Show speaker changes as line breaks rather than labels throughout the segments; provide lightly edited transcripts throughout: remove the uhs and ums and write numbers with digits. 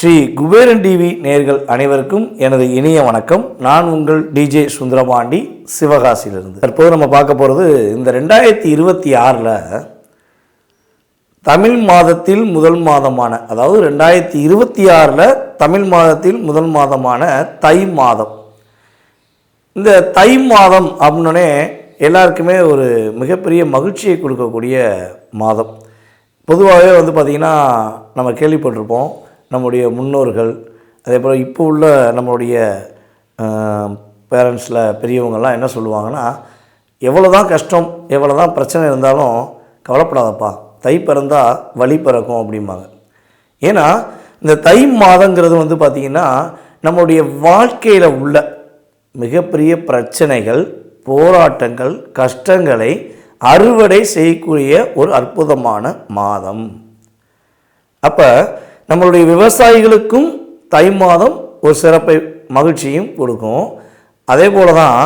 Sri Kuberan TV நேயர்கள் அனைவருக்கும் எனது இனிய வணக்கம். நான் உங்கள் டிஜே சுந்தரபாண்டி, சிவகாசியிலிருந்து. தற்போது நம்ம பார்க்க போகிறது இந்த 2026 தமிழ் மாதத்தில் முதல் மாதமான, அதாவது 2026 தமிழ் மாதத்தில் முதல் மாதமான தை மாதம். இந்த தை மாதம் அப்படின்னே எல்லாருக்குமே ஒரு மிகப்பெரிய மகிழ்ச்சியை கொடுக்கக்கூடிய மாதம். பொதுவாகவே பார்த்திங்கன்னா நம்ம கேள்விப்பட்டிருப்போம், நம்முடைய முன்னோர்கள், அதே போல் இப்போ உள்ள நம்மளுடைய பேரண்ட்ஸில் பெரியவங்கள்லாம் என்ன சொல்லுவாங்கன்னா, எவ்வளோ தான் கஷ்டம், எவ்வளோ தான் பிரச்சனை இருந்தாலும் கவலைப்படாதப்பா, தை பிறந்தால் வழி பிறக்கும் அப்படிம்பாங்க. ஏன்னா இந்த தை மாதங்கிறது பார்த்திங்கன்னா நம்மளுடைய வாழ்க்கையில் உள்ள மிகப்பெரிய பிரச்சனைகள், போராட்டங்கள், கஷ்டங்களை அறுவடை செய்யக்கூடிய ஒரு அற்புதமான மாதம். அப்போ நம்மளுடைய விவசாயிகளுக்கும் தை மாதம் ஒரு சிறப்பை, மகிழ்ச்சியும் கொடுக்கும். அதே போல தான்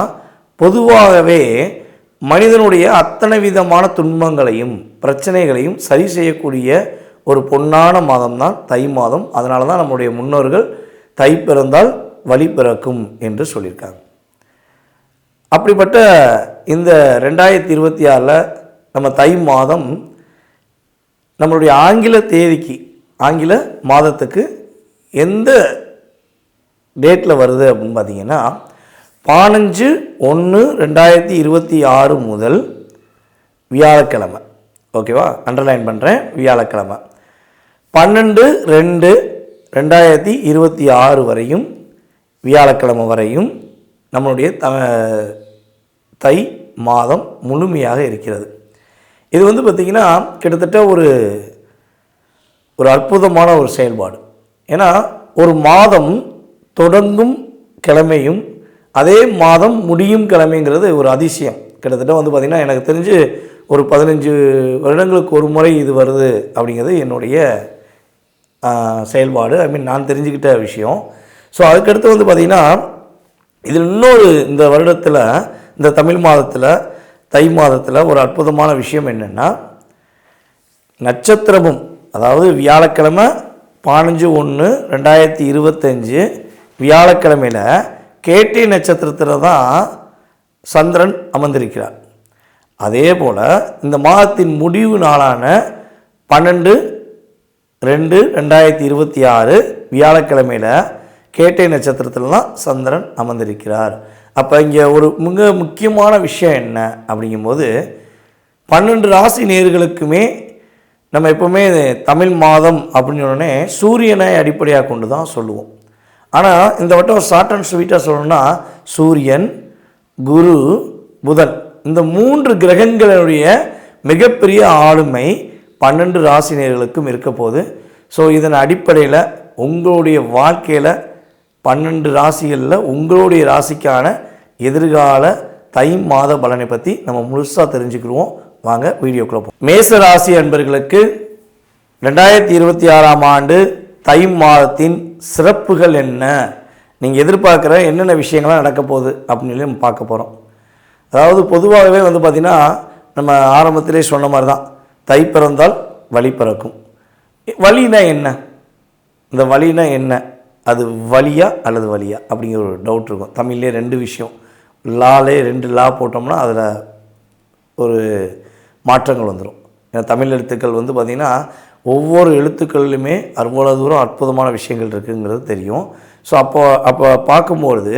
பொதுவாகவே மனிதனுடைய அத்தனை விதமான துன்பங்களையும் பிரச்சனைகளையும் சரி செய்யக்கூடிய ஒரு பொன்னான மாதம் தான் தை மாதம். அதனால தான் நம்முடைய முன்னோர்கள் தை பிறந்தால் வழி பிறக்கும் என்று சொல்லியிருக்காங்க. அப்படிப்பட்ட இந்த 2026 நம்ம தை மாதம் நம்மளுடைய ஆங்கில தேதிக்கு, ஆங்கில மாதத்துக்கு எந்த டேட்டில் வருது அப்படின்னு பார்த்தீங்கன்னா 15/1/2026 முதல் வியாழக்கிழமை. ஓகேவா, அண்டர்லைன் பண்ணுறேன், வியாழக்கிழமை 12/2/2026 வரையும், வியாழக்கிழமை வரையும் நம்மளுடைய தை மாதம் முழுமையாக இருக்கிறது. இது பார்த்திங்கன்னா கிட்டத்தட்ட ஒரு அற்புதமான ஒரு செயல்பாடு. ஏன்னா ஒரு மாதம் தொடங்கும் கிழமையும் அதே மாதம் முடியும் கிழமைங்கிறது ஒரு அதிசயம். கிட்டத்தட்ட பார்த்திங்கன்னா எனக்கு தெரிஞ்சு ஒரு 15 வருடங்களுக்கு ஒரு முறை இது வருது அப்படிங்கிறது என்னுடைய செயல்பாடு. நான் தெரிஞ்சுக்கிட்ட விஷயம். ஸோ அதுக்கடுத்து பார்த்திங்கன்னா இது இன்னொரு இந்த வருடத்தில், இந்த தமிழ் மாதத்தில், தை மாதத்தில் ஒரு அற்புதமான விஷயம் என்னென்னா, நட்சத்திரமும், அதாவது வியாழக்கிழமை 15/1/2025 வியாழக்கிழமையில் கேட்டை நட்சத்திரத்தில் தான் சந்திரன் அமர்ந்திருக்கிறார். அதே போல் இந்த மாதத்தின் முடிவு நாளான 12/2/2026 வியாழக்கிழமையில் கேட்டை நட்சத்திரத்தில் தான் சந்திரன் அமர்ந்திருக்கிறார். அப்போ இங்கே ஒரு மிக முக்கியமான விஷயம் என்ன அப்படிங்கும்போது, 12 ராசி நேயர்களுக்குமே நம்ம எப்போவுமே தமிழ் மாதம் அப்படின்னு சொன்னோடனே சூரியனை அடிப்படையாக கொண்டு தான் சொல்லுவோம். ஆனால் இந்த வட்டம் ஷார்ட் அண்ட் ஸ்வீட்டாக சொல்லணும்னா சூரியன், குரு, புதன், இந்த 3 கிரகங்களுடைய மிகப்பெரிய ஆளுமை 12 ராசினியர்களுக்கும் இருக்க போகுது. ஸோ இதன் அடிப்படையில் உங்களுடைய வாழ்க்கையில் 12 ராசிகளில் உங்களுடைய ராசிக்கான எதிர்கால தை மாத பலனை பற்றி நம்ம முழுசாக தெரிஞ்சுக்கிடுவோம். வாங்க வீடியோக்குள்ள போவோம். மேச ராசி அன்பர்களுக்கு 2026 ஆண்டு தை மாதத்தின் சிறப்புகள் என்ன, நீங்கள் எதிர்பார்க்குற என்னென்ன விஷயங்கள்லாம் நடக்க போகுது அப்படின்னு நம்ம பார்க்க போகிறோம். அதாவது பொதுவாகவே பார்த்திங்கன்னா நம்ம ஆரம்பத்திலே சொன்ன மாதிரி தான், தை பிறந்தால் வழி பிறக்கும். வழினா என்ன, இந்த வழினா என்ன, அது வழியா அல்லது வழியா அப்படிங்கிற ஒரு டவுட் இருக்கும். தமிழ்லேயே 2 விஷயம், லாலே 2 லா போட்டோம்னா அதில் ஒரு மாற்றங்கள் வந்துடும். ஏன்னா தமிழ் எழுத்துக்கள் பார்த்திங்கன்னா ஒவ்வொரு எழுத்துக்கள்லையுமே அவ்வளோ தூரம் அற்புதமான விஷயங்கள் இருக்குங்கிறது தெரியும். ஸோ அப்போ பார்க்கும்பொழுது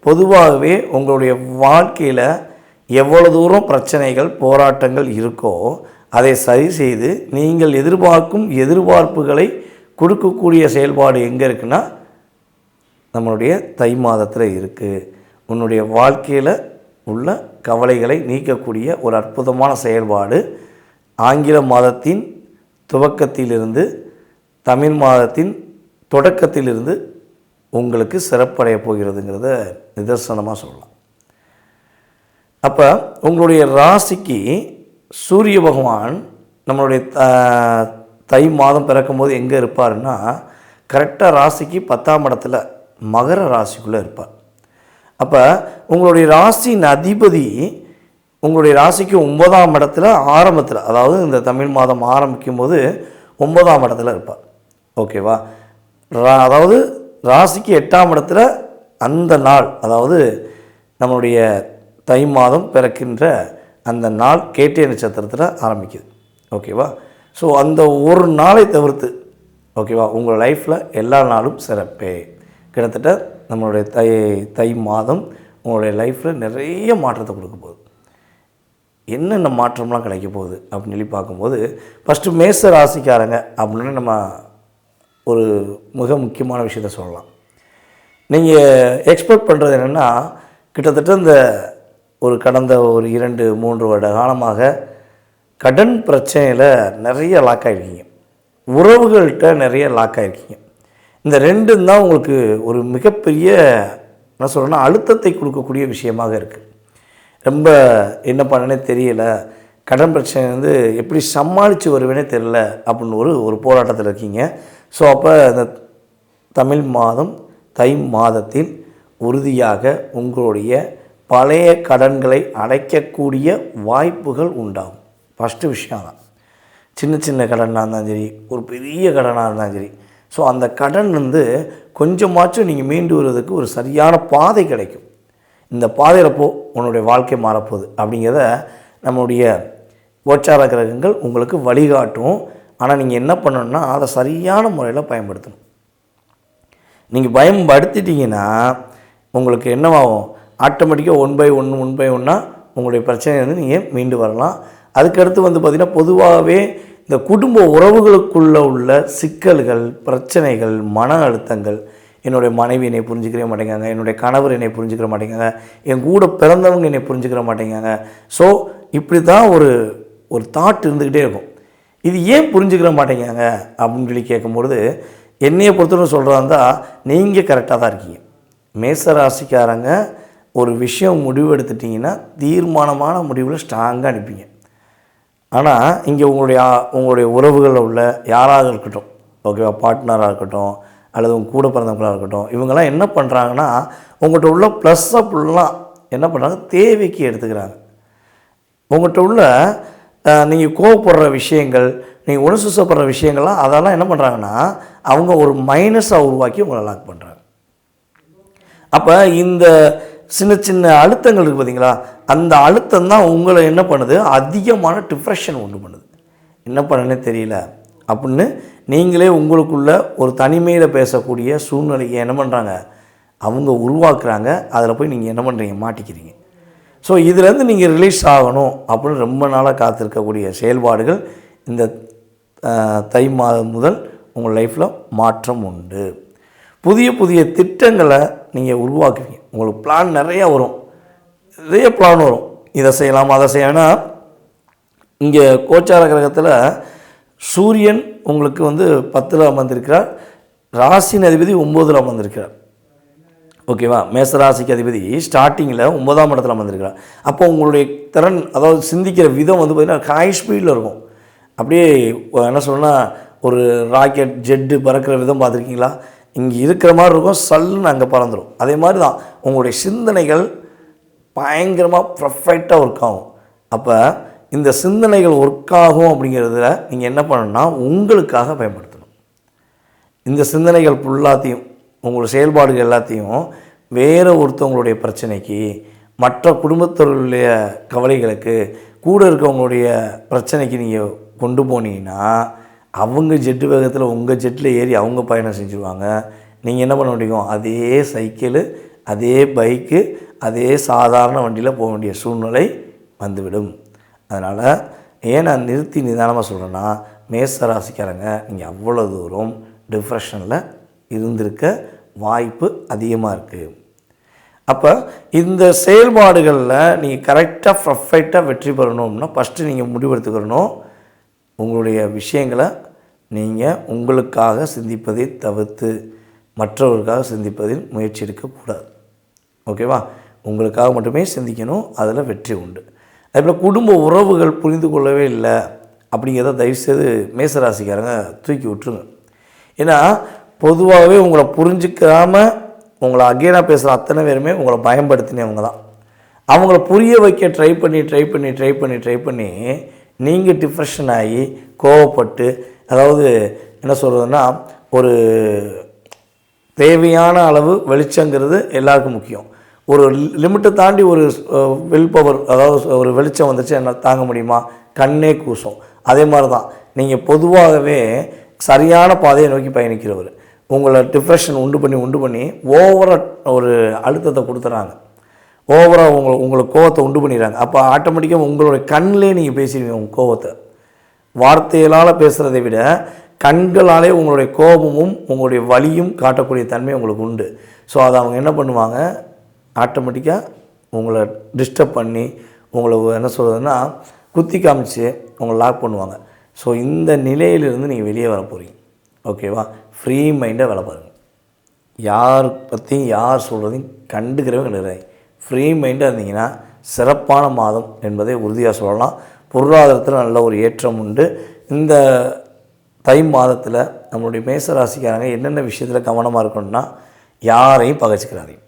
பொதுவாகவே உங்களுடைய வாழ்க்கையில் எவ்வளோ தூரம் பிரச்சனைகள், போராட்டங்கள் இருக்கோ அதை சரி செய்து நீங்கள் எதிர்பார்க்கும் எதிர்பார்ப்புகளை கொடுக்கக்கூடிய செயல்பாடு எங்கே இருக்குன்னா நம்மளுடைய தை மாதத்தில் இருக்குது. உன்னுடைய வாழ்க்கையில் உள்ள கவலைகளை நீக்கக்கூடிய ஒரு அற்புதமான செயல்பாடு ஆங்கில மாதத்தின் துவக்கத்திலிருந்து தமிழ் மாதத்தின் தொடக்கத்திலிருந்து உங்களுக்கு சிறப்படைய போகிறதுங்கிறத நிதர்சனமாக சொல்லலாம். அப்போ உங்களுடைய ராசிக்கு சூரிய பகவான் நம்மளுடைய தை மாதம் பிறக்கும்போது எங்கே இருப்பார்னா, கரெக்டாக ராசிக்கு 10ஆம் இடத்துல மகர ராசிக்குள்ளே இருப்பார். அப்போ உங்களுடைய ராசியின் அதிபதி உங்களுடைய ராசிக்கு 9ஆம் இடத்துல ஆரம்பத்தில், அதாவது இந்த தமிழ் மாதம் ஆரம்பிக்கும் போது 9ஆம் இடத்துல இருப்பார். ஓகேவா? அதாவது ராசிக்கு 8ஆம் இடத்துல அந்த நாள், அதாவது நம்மளுடைய தை மாதம் பிறக்கின்ற அந்த நாள் கேட்டை நட்சத்திரத்தில் ஆரம்பிக்குது. ஓகேவா? ஸோ அந்த ஒரு நாளை தவிர்த்து, ஓகேவா, உங்கள் லைஃப்பில் எல்லா நாளும் சிறப்பே. கிட்டத்தட்ட நம்மளுடைய தை மாதம் உங்களுடைய லைஃப்பில் நிறைய மாற்றத்தை கொடுக்க போகுது. என்னென்ன மாற்றம்லாம் கிடைக்க போகுது அப்படின்னு சொல்லி பார்க்கும்போது, ஃபஸ்ட்டு மேச ராசிக்காரங்க அப்படின்னு நம்ம ஒரு மிக முக்கியமான விஷயத்த சொல்லலாம். நீங்கள் எக்ஸ்பெக்ட் பண்ணுறது என்னென்னா, கிட்டத்தட்ட இந்த கடந்த ஒரு 2-3 வருட காலமாக கடன் பிரச்சனையில் நிறைய லாக் ஆகிருக்கீங்க, உறவுகள்கிட்ட நிறைய லாக் ஆகிருக்கீங்க. இந்த ரெண்டும் தான் உங்களுக்கு ஒரு மிகப்பெரிய என்ன சொல்கிறேன்னா அழுத்தத்தை கொடுக்கக்கூடிய விஷயமாக இருக்குது. ரொம்ப என்ன பண்ணனே தெரியல, கடன் பிரச்சனை எப்படி சமாளித்து வருவேனே தெரியல அப்படின்னு ஒரு போராட்டத்தில் இருக்கீங்க. ஸோ அப்போ இந்த தமிழ் மாதம் தை மாதத்தில் உறுதியாக உங்களுடைய பழைய கடன்களை அடைக்கக்கூடிய வாய்ப்புகள் உண்டாகும். ஃபஸ்ட்டு விஷயம் தான். சின்ன சின்ன கடனாக இருந்தாலும் சரி, ஒரு பெரிய கடனாக இருந்தாலும் சரி, ஸோ அந்த கடன் கொஞ்சமாச்சும் நீங்கள் மீண்டு வருவதற்கு ஒரு சரியான பாதை கிடைக்கும். இந்த பாதையில் உன்னுடைய வாழ்க்கை மாறப்போகுது அப்படிங்கிறத நம்முடைய கோச்சார கிரகங்கள் உங்களுக்கு வழிகாட்டும். ஆனால் நீங்கள் என்ன பண்ணணும்னா அதை சரியான முறையில் பயன்படுத்தணும். நீங்கள் பயன்படுத்திட்டீங்கன்னா உங்களுக்கு என்னவாகும், ஆட்டோமேட்டிக்காக 1/1 உங்களுடைய பிரச்சனையிலேருந்து நீங்கள் மீண்டு வரலாம். அதுக்கடுத்து பார்த்திங்கன்னா பொதுவாகவே இந்த குடும்ப உறவுகளுக்குள்ளே உள்ள சிக்கல்கள், பிரச்சனைகள், மன அழுத்தங்கள், என்னுடைய மனைவி என்னை புரிஞ்சுக்கவே மாட்டேங்காங்க, என்னுடைய கணவர் என்னை புரிஞ்சுக்கிற மாட்டேங்காங்க, என் கூட பிறந்தவங்க என்னை புரிஞ்சுக்கிற மாட்டேங்காங்க. ஸோ இப்படி தான் ஒரு தாட் இருந்துக்கிட்டே இருக்கும். இது ஏன் புரிஞ்சுக்கிற மாட்டேங்காங்க அப்படின்னு சொல்லி கேட்கும்பொழுது, என்னையை பொறுத்தவரை சொல்கிறதா இருந்தால் நீங்கள் கரெக்டாக தான் இருக்கீங்க. மேசராசிக்காரங்க ஒரு விஷயம் முடிவு எடுத்துட்டிங்கன்னா தீர்மானமான முடிவில் ஸ்ட்ராங்காக அனுப்பிங்க. ஆனால் இங்கே உங்களுடைய உறவுகளில் உள்ள யாராக இருக்கட்டும், ஓகேவா, பார்ட்னராக இருக்கட்டும் அல்லது உங்கள் கூட பிறந்தவங்களாக இருக்கட்டும், இவங்கெல்லாம் என்ன பண்ணுறாங்கன்னா உங்கள்கிட்ட உள்ள ப்ளஸ்ஸை ஃபுல்லாக என்ன பண்ணுறாங்க, தேவைக்கு எடுத்துக்கிறாங்க. உங்கள்கிட்ட உள்ள நீங்கள் கோவப்படுற விஷயங்கள், நீங்கள் உணர்ச்சிப்படுற விஷயங்கள்லாம் அதெல்லாம் என்ன பண்ணுறாங்கன்னா அவங்க ஒரு மைனஸாக உருவாக்கி உங்களை லாக் பண்ணுறாங்க. அப்போ இந்த சின்ன சின்ன அழுத்தங்கள் இருக்குது பார்த்தீங்களா, அந்த அழுத்தம் தான் உங்களை என்ன பண்ணுது, அதிகமான டிப்ரெஷன் உண்டு பண்ணுது. என்ன பண்ணனே தெரியல அப்படின்னு நீங்களே உங்களுக்குள்ள ஒரு தனிமையில் பேசக்கூடிய சூழ்நிலையை என்ன பண்ணுறாங்க, அவங்க உருவாக்குறாங்க. அதில் போய் நீங்கள் என்ன பண்ணுறீங்க, மாட்டிக்கிறீங்க. ஸோ இதிலேருந்து நீங்கள் ரிலீஸ் ஆகணும் அப்படின்னு ரொம்ப நாளாக காத்திருக்கக்கூடிய செயல்பாடுகள் இந்த தை மாதம் முதல் உங்கள் லைஃப்பில் மாற்றம் உண்டு. புதிய புதிய திட்டங்களை நீங்கள் உருவாக்குவீங்க. உங்களுக்கு பிளான் நிறையா வரும், நிறைய பிளான் வரும், இதை செய்யலாம் அதை செய்யலாம். இங்கே கோச்சார கிரகத்தில் சூரியன் உங்களுக்கு 10ல் அமர்ந்திருக்கிறார், ராசியின் அதிபதி 9ல் அமர்ந்திருக்கிறார். ஓகேவா, மேசராசிக்கு அதிபதி ஸ்டார்டிங்கில் 9ஆம் இடத்துல அமர்ந்திருக்கிறார். அப்போ உங்களுடைய திறன், அதாவது சிந்திக்கிற விதம் பார்த்திங்கன்னா ஹை ஸ்பீடில் இருக்கும். அப்படியே என்ன சொல்லணும்னா ஒரு ராக்கெட் ஜெட்டு பறக்கிற விதம் பார்த்துருக்கீங்களா, இங்கே இருக்கிற மாதிரி இருக்கும், சல்லுன்னு அங்கே பறந்துடும். அதே மாதிரி தான் உங்களுடைய சிந்தனைகள் பயங்கரமாக பர்ஃபெக்டாக ஒர்க் ஆகும். அப்போ இந்த சிந்தனைகள் ஒர்க் ஆகும் அப்படிங்கிறதுல நீங்கள் என்ன பண்ணணும்னா உங்களுக்காக பயன்படுத்தணும். இந்த சிந்தனைகள் ஃபுல்லாத்தையும், உங்களுடைய செயல்பாடுகள் எல்லாத்தையும் வேறு ஒருத்தவங்களுடைய பிரச்சனைக்கு, மற்ற குடும்பத்தவர்களுடைய கவலைகளுக்கு, கூட இருக்கவங்களுடைய பிரச்சனைக்கு நீங்கள் கொண்டு போனீங்கன்னா அவங்க ஜெட்டு வேகத்தில் உங்கள் ஜெட்டில் ஏறி அவங்க பயணம் செஞ்சுருவாங்க. நீங்கள் என்ன பண்ண முடியும், அதே சைக்கிளு, அதே பைக்கு, அதே சாதாரண வண்டியில் போக வேண்டிய சூழ்நிலை வந்துவிடும். அதனால் ஏன் நான் நிறுத்தி நிதானமாக சொல்கிறேன்னா, மேசராசிக்காரங்க நீங்கள் அவ்வளோ தூரம் டிப்ரெஷனில் இருந்திருக்க வாய்ப்பு அதிகமாக இருக்குது. அப்போ இந்த செயல்பாடுகளில் நீங்கள் கரெக்டாக பர்ஃபெக்டாக வெற்றி பெறணும்னா ஃபஸ்ட்டு நீங்கள் முடிவெடுத்துக்கிறணும், உங்களுடைய விஷயங்களை நீங்கள் உங்களுக்காக சிந்திப்பதை தவிர்த்து மற்றவர்களுக்காக சிந்திப்பதில் முயற்சி எடுக்கக்கூடாது. ஓகேவா, உங்களுக்காக மட்டுமே சிந்திக்கணும், அதில் வெற்றி உண்டு. அதேபோல் குடும்ப உறவுகள் புரிந்து கொள்ளவே இல்லை அப்படிங்கிறத தயவுசெய்து மேசராசிக்காரங்க தூக்கி விட்டுருங்க. ஏன்னா பொதுவாகவே உங்களை புரிஞ்சிக்காமல் உங்களை அகெயினாக பேசுகிற அத்தனை பேருமே உங்களை பயன்படுத்தினவங்க தான். அவங்கள புரிய வைக்க ட்ரை பண்ணி நீங்கள் டிப்ரெஷன் ஆகி கோவப்பட்டு, அதாவது என்ன சொல்கிறதுன்னா, ஒரு தேவையான அளவு வெளிச்சங்கிறது எல்லாருக்கும் முக்கியம். ஒரு லிமிட்டை தாண்டி ஒரு வில் பவர், அதாவது ஒரு வெளிச்சம் வந்துச்சு என்ன தாங்க முடியுமா? கண்ணே கூசும். அதே மாதிரி தான் நீங்கள் பொதுவாகவே சரியான பாதையை நோக்கி பயணிக்கிறவர் உங்களை டிப்ரெஷன் உண்டு பண்ணி ஓவராக ஒரு அழுத்தத்தை கொடுத்துறாங்க, ஓவராக உங்களுக்கு கோவத்தை உண்டு பண்ணிடுறாங்க. அப்போ ஆட்டோமேட்டிக்காக உங்களுடைய கண்ணிலே நீங்கள் பேசிடுவீங்க. உங்கள் கோவத்தை வார்த்தைகளால் பேசுகிறதை விட கண்களாலே உங்களுடைய கோபமும் உங்களுடைய வலியும் காட்டக்கூடிய தன்மை உங்களுக்கு உண்டு. ஸோ அதை அவங்க என்ன பண்ணுவாங்க, ஆட்டோமேட்டிக்காக உங்களை டிஸ்டர்ப் பண்ணி உங்களை என்ன சொல்கிறதுன்னா குத்தி காமிச்சு உங்களை லாக் பண்ணுவாங்க. ஸோ இந்த நிலையிலிருந்து நீங்கள் வெளியே வர போகிறீங்க. ஓகேவா? ஃப்ரீ மைண்டாக வேலை பாருங்கள். யார் பற்றியும் யார் சொல்கிறதையும் கண்டுக்கிறவே கிடையாது. ஃப்ரீ மைண்டாக இருந்தீங்கன்னா சிறப்பான மாதம் என்பதை உறுதியாக சொல்லலாம். பொருளாதாரத்தில் நல்ல ஒரு ஏற்றம் உண்டு. இந்த தை மாதத்தில் நம்மளுடைய மேசராசிக்காரங்க என்னென்ன விஷயத்தில் கவனமாக இருக்கணும்னா, யாரையும் பகைச்சிக்கிறாதீங்க.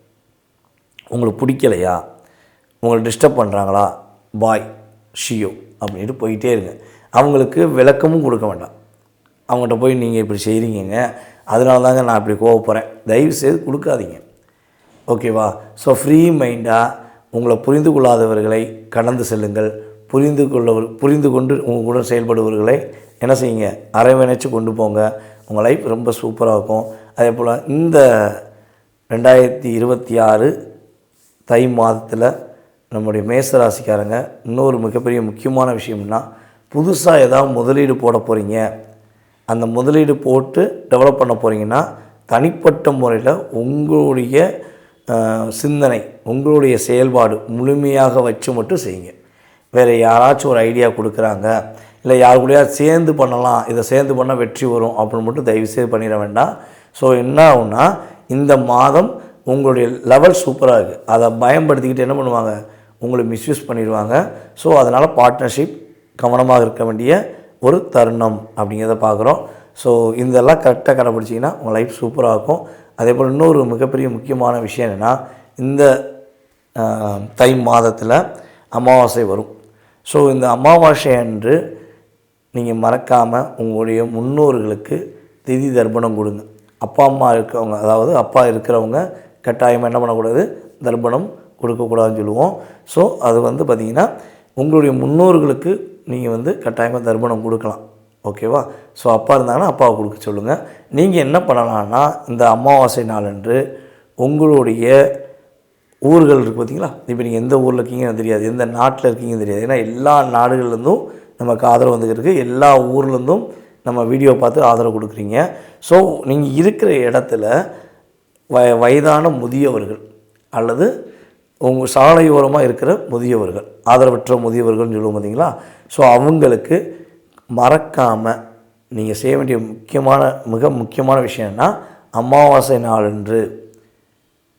உங்களுக்கு பிடிக்கலையா, உங்களை டிஸ்டர்ப் பண்ணுறாங்களா, பாய் ஷியோ அப்படின்ட்டு போயிட்டே இருங்க. அவங்களுக்கு விளக்கமும் கொடுக்க வேண்டாம். அவங்கள்ட்ட போய் நீங்கள் இப்படி செய்கிறீங்க, அதனால தாங்க நான் இப்படி கோவப்படுறேன், தயவுசெய்து கொடுக்காதீங்க. ஓகேவா? ஸோ ஃப்ரீ மைண்டாக உங்களை புரிந்து கொள்ளாதவர்களை கடந்து செல்லுங்கள். புரிந்து கொண்டு உங்கள் கூட செயல்படுபவர்களை என்ன செய்யுங்க, அரவணைச்சு கொண்டு போங்க. உங்கள் லைஃப் ரொம்ப சூப்பராக இருக்கும். அதே போல் இந்த 2026 தை மாதத்தில் நம்முடைய மேசராசிக்காரங்க இன்னொரு மிகப்பெரிய முக்கியமான விஷயம்னா, புதுசாக ஏதாவது முதலீடு போட போகிறீங்க, அந்த முதலீடு போட்டு டெவலப் பண்ண போகிறீங்கன்னா தனிப்பட்ட முறையில் உங்களுடைய சிந்தனை, உங்களுடைய செயல்பாடு முழுமையாக வச்சு மட்டும் செய்யுங்க. வேறு யாராச்சும் ஒரு ஐடியா கொடுக்குறாங்க, இல்லை யார் கூடயா சேர்ந்து பண்ணலாம், இதை சேர்ந்து பண்ணால் வெற்றி வரும் அப்படின்னு மட்டும் தயவுசெய்து பண்ணிட வேண்டாம். ஸோ என்ன ஆகுன்னா, இந்த மாதம் உங்களுடைய லெவல் சூப்பராக இருக்குது, அதை பயன்படுத்திக்கிட்டு என்ன பண்ணுவாங்க, உங்களை மிஸ்யூஸ் பண்ணிடுவாங்க. ஸோ அதனால் பார்ட்னர்ஷிப் கவனமாக இருக்க வேண்டிய ஒரு தருணம் அப்படிங்கிறத பார்க்குறோம். ஸோ இதெல்லாம் கரெக்டாக கடைப்பிடிச்சிங்கன்னா உங்கள் லைஃப் சூப்பராக இருக்கும். அதே போல் இன்னொரு மிகப்பெரிய முக்கியமான விஷயம் என்னென்னா, இந்த தை மாதத்தில் அமாவாசை வரும். ஸோ இந்த அமாவாசை அன்று நீங்கள் மறக்காமல் உங்களுடைய முன்னோர்களுக்கு திதி தர்ப்பணம் கொடுங்க. அப்பா அம்மா இருக்கவங்க, அதாவது அப்பா இருக்கிறவங்க கட்டாயமாக என்ன பண்ணக்கூடாது, தர்ப்பணம் கொடுக்கக்கூடாதுன்னு சொல்லுவோம். ஸோ அது பார்த்திங்கன்னா உங்களுடைய முன்னோர்களுக்கு நீங்கள் கட்டாயமாக தர்ப்பணம் கொடுக்கலாம். ஓகேவா? ஸோ அப்பா இருந்தாங்கன்னா அப்பாவை கொடுக்க சொல்லுங்கள். நீங்கள் என்ன பண்ணலான்னா, இந்த அமாவாசை நாளன்று உங்களுடைய ஊர்கள் இருக்குது பார்த்திங்களா, இப்போ நீங்கள் எந்த ஊரில் இருக்கீங்கன்னு தெரியாது, எந்த நாட்டில் இருக்கீங்கன்னு தெரியாது. ஏன்னா எல்லா நாடுகள்லேருந்தும் நமக்கு ஆதரவு வந்துருக்கு, எல்லா ஊர்லேருந்தும் நம்ம வீடியோ பார்த்து ஆதரவு கொடுக்குறீங்க. ஸோ நீங்கள் இருக்கிற இடத்துல வயதான முதியவர்கள் அல்லது உங்கள் சாலையோரமாக இருக்கிற முதியவர்கள், ஆதரவற்ற முதியவர்கள்னு சொல்லுவோம் பார்த்திங்களா, ஸோ அவங்களுக்கு மறக்காமல் நீங்கள் செய்ய வேண்டிய மிக முக்கியமான விஷயம் என்ன, அமாவாசை நாளன்று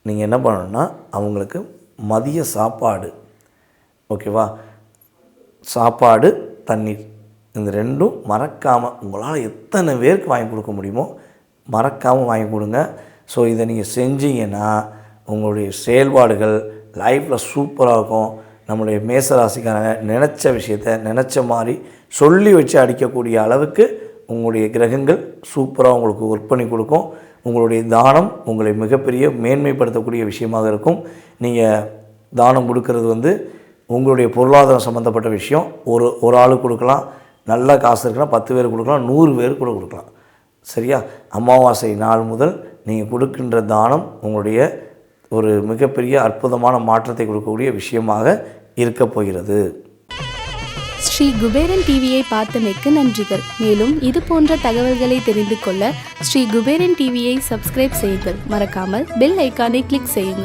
நீங்கள் என்ன பண்ணணுன்னா அவங்களுக்கு மதிய சாப்பாடு, ஓகேவா, சாப்பாடு தண்ணீர், இந்த ரெண்டும் மறக்காமல் உங்களால் எத்தனை பேருக்கு வாங்கி கொடுக்க முடியுமோ மறக்காமல் வாங்கி கொடுங்க. ஸோ இதை நீங்கள் செஞ்சீங்கன்னா உங்களுடைய செயல்பாடுகள் லைஃப்பில் சூப்பராக இருக்கும். நம்மளுடைய மேசராசிக்காரங்க நினச்ச விஷயத்தை நினச்ச மாதிரி சொல்லி வச்சு அடிக்கக்கூடிய அளவுக்கு உங்களுடைய கிரகங்கள் சூப்பராக உங்களுக்கு ஒர்க் பண்ணி கொடுக்கும். உங்களுடைய தானம் உங்களை மிகப்பெரிய மேன்மைப்படுத்தக்கூடிய விஷயமாக இருக்கும். நீங்கள் தானம் கொடுக்கறது உங்களுடைய பொருளாதாரம் சம்மந்தப்பட்ட விஷயம். ஒரு ஆளுக்கு கொடுக்கலாம், நல்ல காசு இருக்குன்னா 10 பேர் கொடுக்கலாம், 100 பேர் கூட கொடுக்கலாம். சரியா? அமாவாசை நாள் முதல் நீங்கள் கொடுக்கின்ற தானம் உங்களுடைய ஒரு மிகப்பெரிய அற்புதமான மாற்றத்தை கொடுக்கக்கூடிய விஷயமாக இருக்க போகிறது.
ஸ்ரீ குபேரன் டிவியை பார்த்தமைக்கு நன்றிகள். மேலும் இது போன்ற தகவல்களை தெரிந்து கொள்ள ஸ்ரீ குபேரன் டிவியை சப்ஸ்கிரைப் செய்யுங்கள். மறக்காமல் பெல் ஐக்கானை கிளிக் செய்யுங்கள்.